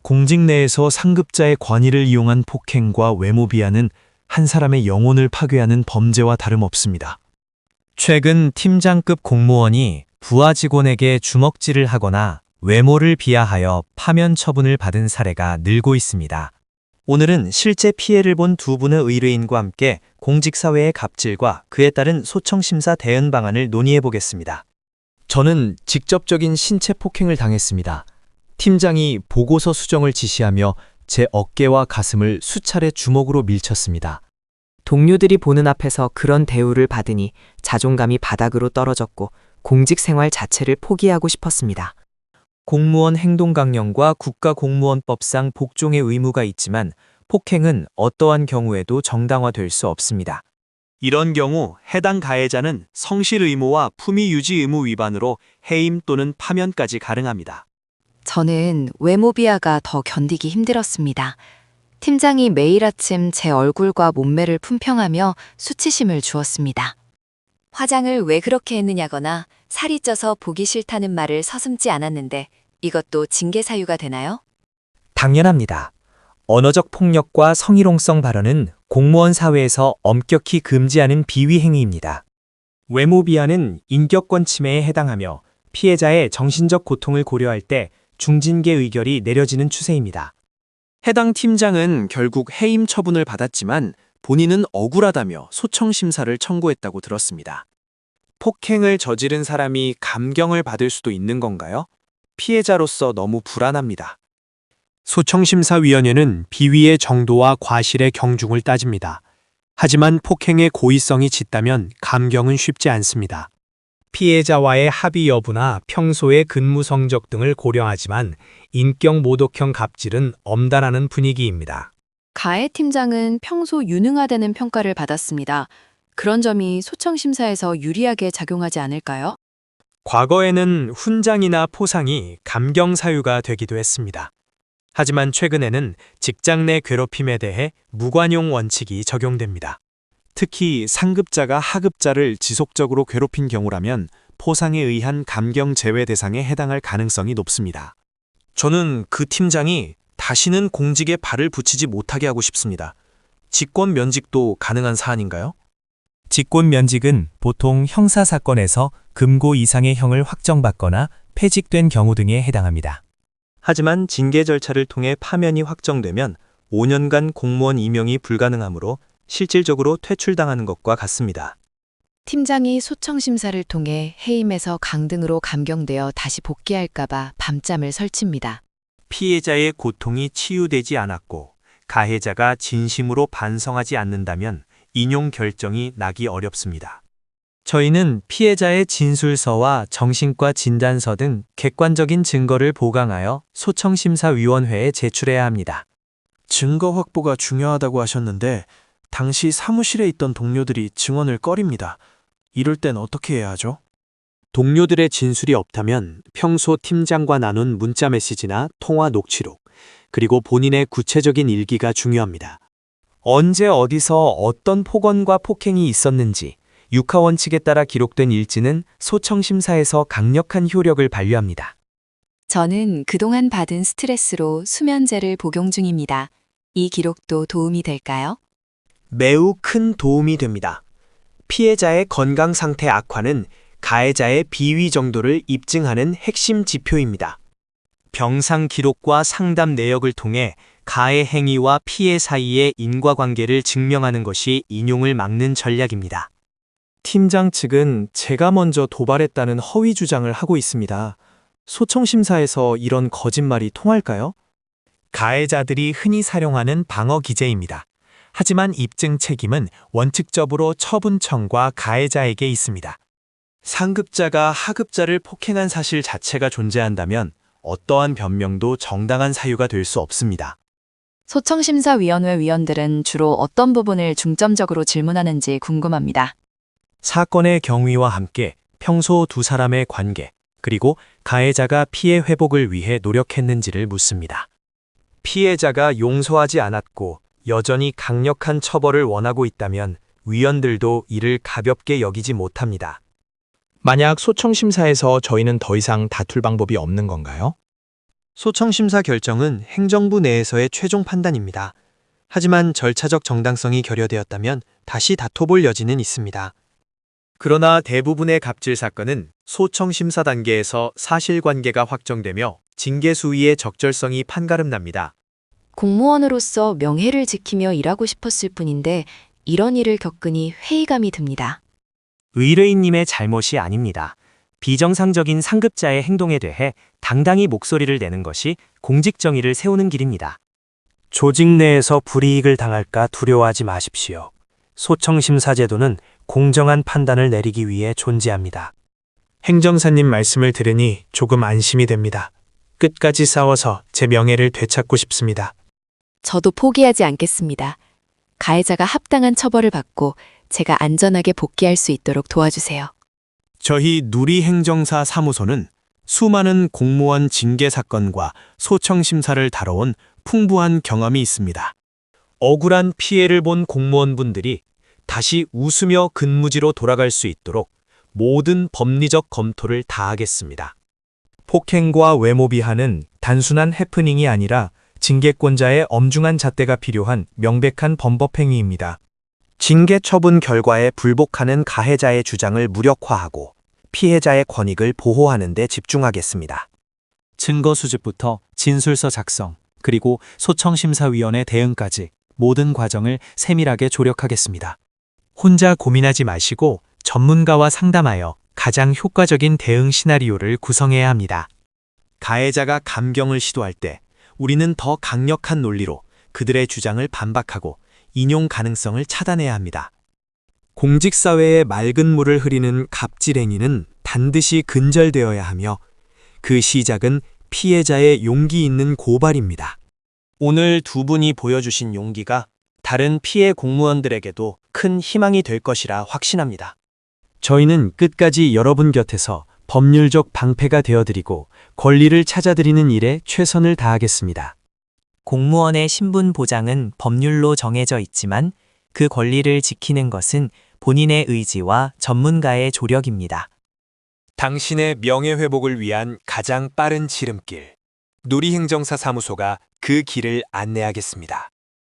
공직 내에서 상급자의 관위를 이용한 폭행과 외모 비하는 한 사람의 영혼을 파괴하는 범죄와 다름없습니다. 최근 팀장급 공무원이 부하 직원에게 주먹질을 하거나 외모를 비하하여 파면 처분을 받은 사례가 늘고 있습니다. 오늘은 실제 피해를 본 두 분의 의뢰인과 함께 공직사회의 갑질과 그에 따른 소청심사 대응 방안을 논의해 보겠습니다. 저는 직접적인 신체 폭행을 당했습니다. 팀장이 보고서 수정을 지시하며 제 어깨와 가슴을 수차례 주먹으로 밀쳤습니다. 동료들이 보는 앞에서 그런 대우를 받으니 자존감이 바닥으로 떨어졌고 공직 생활 자체를 포기하고 싶었습니다. 공무원 행동강령과 국가공무원법상 복종의 의무가 있지만 폭행은 어떠한 경우에도 정당화될 수 없습니다. 이런 경우 해당 가해자는 성실 의무와 품위 유지 의무 위반으로 해임 또는 파면까지 가능합니다. 저는 외모 비하가 더 견디기 힘들었습니다. 팀장이 매일 아침 제 얼굴과 몸매를 품평하며 수치심을 주었습니다. 화장을 왜 그렇게 했느냐거나 살이 쪄서 보기 싫다는 말을 서슴지 않았는데 이것도 징계 사유가 되나요? 당연합니다. 언어적 폭력과 성희롱성 발언은 공무원 사회에서 엄격히 금지하는 비위 행위입니다. 외모 비하는 인격권 침해에 해당하며 피해자의 정신적 고통을 고려할 때 중징계 의결이 내려지는 추세입니다. 해당 팀장은 결국 해임 처분을 받았지만 본인은 억울하다며 소청심사를 청구했다고 들었습니다. 폭행을 저지른 사람이 감경을 받을 수도 있는 건가요? 피해자로서 너무 불안합니다. 소청심사위원회는 비위의 정도와 과실의 경중을 따집니다. 하지만 폭행의 고의성이 짙다면 감경은 쉽지 않습니다. 피해자와의 합의 여부나 평소의 근무 성적 등을 고려하지만 인격 모독형 갑질은 엄단하는 분위기입니다. 가해 팀장은 평소 유능하다는 평가를 받았습니다. 그런 점이 소청심사에서 유리하게 작용하지 않을까요? 과거에는 훈장이나 포상이 감경 사유가 되기도 했습니다. 하지만 최근에는 직장 내 괴롭힘에 대해 무관용 원칙이 적용됩니다. 특히 상급자가 하급자를 지속적으로 괴롭힌 경우라면 포상에 의한 감경 제외 대상에 해당할 가능성이 높습니다. 저는 그 팀장이 다시는 공직에 발을 붙이지 못하게 하고 싶습니다. 직권 면직도 가능한 사안인가요? 직권 면직은 보통 형사사건에서 금고 이상의 형을 확정받거나 폐직된 경우 등에 해당합니다. 하지만 징계 절차를 통해 파면이 확정되면 5년간 공무원 임용이 불가능하므로 실질적으로 퇴출당하는 것과 같습니다. 팀장이 소청심사를 통해 해임에서 강등으로 감경되어 다시 복귀할까봐 밤잠을 설칩니다. 피해자의 고통이 치유되지 않았고 가해자가 진심으로 반성하지 않는다면 인용 결정이 나기 어렵습니다. 저희는 피해자의 진술서와 정신과 진단서 등 객관적인 증거를 보강하여 소청심사위원회에 제출해야 합니다. 증거 확보가 중요하다고 하셨는데 당시 사무실에 있던 동료들이 증언을 꺼립니다. 이럴 땐 어떻게 해야 하죠? 동료들의 진술이 없다면 평소 팀장과 나눈 문자 메시지나 통화 녹취록, 그리고 본인의 구체적인 일기가 중요합니다. 언제 어디서 어떤 폭언과 폭행이 있었는지 육하원칙에 따라 기록된 일지는 소청심사에서 강력한 효력을 발휘합니다. 저는 그동안 받은 스트레스로 수면제를 복용 중입니다. 이 기록도 도움이 될까요? 매우 큰 도움이 됩니다. 피해자의 건강 상태 악화는 가해자의 비위 정도를 입증하는 핵심 지표입니다. 병상 기록과 상담 내역을 통해 가해 행위와 피해 사이의 인과관계를 증명하는 것이 인용을 막는 전략입니다. 팀장 측은 제가 먼저 도발했다는 허위 주장을 하고 있습니다. 소청심사에서 이런 거짓말이 통할까요? 가해자들이 흔히 사용하는 방어 기제입니다. 하지만 입증 책임은 원칙적으로 처분청과 가해자에게 있습니다. 상급자가 하급자를 폭행한 사실 자체가 존재한다면 어떠한 변명도 정당한 사유가 될 수 없습니다. 소청심사위원회 위원들은 주로 어떤 부분을 중점적으로 질문하는지 궁금합니다. 사건의 경위와 함께 평소 두 사람의 관계, 그리고 가해자가 피해 회복을 위해 노력했는지를 묻습니다. 피해자가 용서하지 않았고 여전히 강력한 처벌을 원하고 있다면 위원들도 이를 가볍게 여기지 못합니다. 만약 소청심사에서 저희는 더 이상 다툴 방법이 없는 건가요? 소청심사 결정은 행정부 내에서의 최종 판단입니다. 하지만 절차적 정당성이 결여되었다면 다시 다퉈볼 여지는 있습니다. 그러나 대부분의 갑질 사건은 소청심사 단계에서 사실관계가 확정되며 징계 수위의 적절성이 판가름납니다. 공무원으로서 명예를 지키며 일하고 싶었을 뿐인데 이런 일을 겪으니 회의감이 듭니다. 의뢰인님의 잘못이 아닙니다. 비정상적인 상급자의 행동에 대해 당당히 목소리를 내는 것이 공직정의를 세우는 길입니다. 조직 내에서 불이익을 당할까 두려워하지 마십시오. 소청심사 제도는 공정한 판단을 내리기 위해 존재합니다. 행정사님 말씀을 들으니 조금 안심이 됩니다. 끝까지 싸워서 제 명예를 되찾고 싶습니다. 저도 포기하지 않겠습니다. 가해자가 합당한 처벌을 받고 제가 안전하게 복귀할 수 있도록 도와주세요. 저희 누리행정사 사무소는 수많은 공무원 징계 사건과 소청심사를 다뤄온 풍부한 경험이 있습니다. 억울한 피해를 본 공무원분들이 다시 웃으며 근무지로 돌아갈 수 있도록 모든 법리적 검토를 다하겠습니다. 폭행과 외모 비하는 단순한 해프닝이 아니라 징계권자의 엄중한 잣대가 필요한 명백한 범법행위입니다. 징계 처분 결과에 불복하는 가해자의 주장을 무력화하고 피해자의 권익을 보호하는 데 집중하겠습니다. 증거 수집부터 진술서 작성, 그리고 소청심사위원회 대응까지 모든 과정을 세밀하게 조력하겠습니다. 혼자 고민하지 마시고 전문가와 상담하여 가장 효과적인 대응 시나리오를 구성해야 합니다. 가해자가 감경을 시도할 때 우리는 더 강력한 논리로 그들의 주장을 반박하고 인용 가능성을 차단해야 합니다. 공직사회에 맑은 물을 흐리는 갑질 행위는 반드시 근절되어야 하며 그 시작은 피해자의 용기 있는 고발입니다. 오늘 두 분이 보여주신 용기가 다른 피해 공무원들에게도 큰 희망이 될 것이라 확신합니다. 저희는 끝까지 여러분 곁에서 법률적 방패가 되어드리고 권리를 찾아드리는 일에 최선을 다하겠습니다. 공무원의 신분 보장은 법률로 정해져 있지만 그 권리를 지키는 것은 본인의 의지와 전문가의 조력입니다. 당신의 명예회복을 위한 가장 빠른 지름길. 누리행정사 사무소가 그 길을 안내하겠습니다.